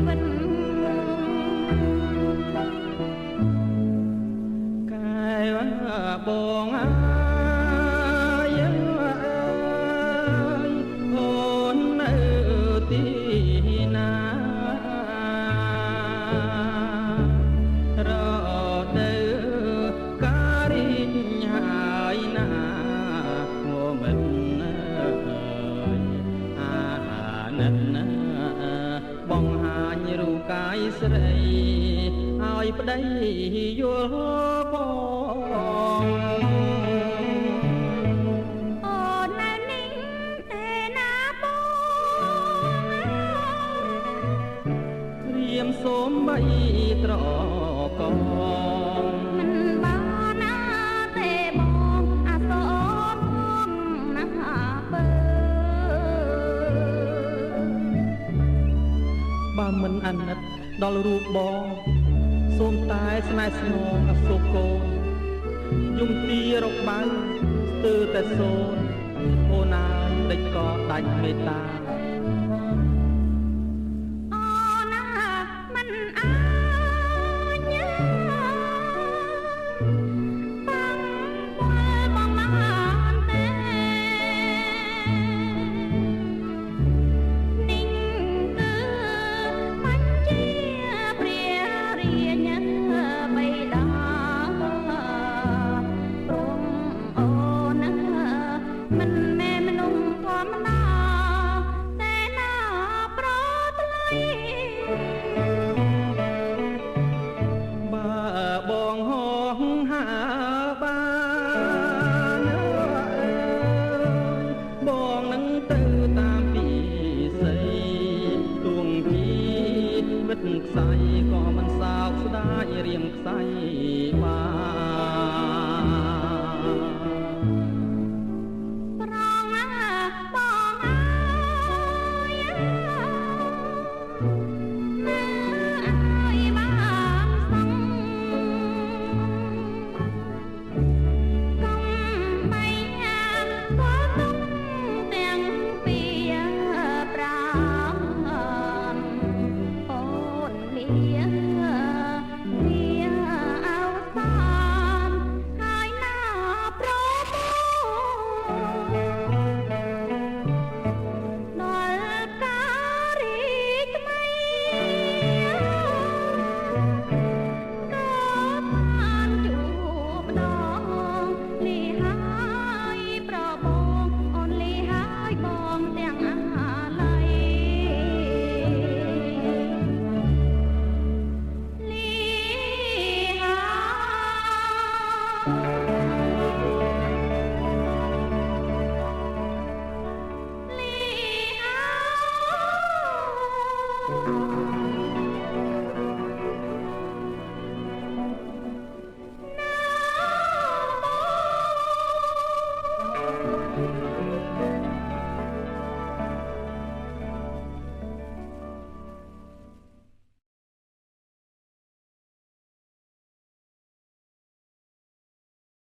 វិតកែបងអើយអូននៅទីណារដូវការីញហើយណាមិនណិតណាបង្ហាញរូបកាយស្រីឲ្យប្តីយល់ផងអូននៅនេះទេណាបងរៀមសូមបីត្រកងមិនបានណាទេបងអាសូមណាបើបើមិនអាណិតដល់រូបបងសូមតែស្នេហ៍ស្នងអសុគោយំទីរកបៅស្ទើរតែសូនអូនអើយដេចក៏ដាច់មេត្តាអូណាមិនអាចបងបងបានទេนิ่งគឺបញ្ជាព្រះរាជបិតាព្រមអូនមិនមែនមនុស្សធម្មតាតែណាប្រថ្លៃបើបងហងហាបានបងនឹងទៅតាមពីស័យទួងពីវិតខ្សែក៏មិនសោកស្ដាយរៀងខ្សែបានប្រងបងអើយនៅអើយបានសងកុំបីក៏ទុកទាំងពីប្រាំអូនលាអវសានហើយណាប្រមោដល់ការីថ្មីក៏បានជួបម្ដងលីហើយប្របងអូនលីហើយបងទាំងអ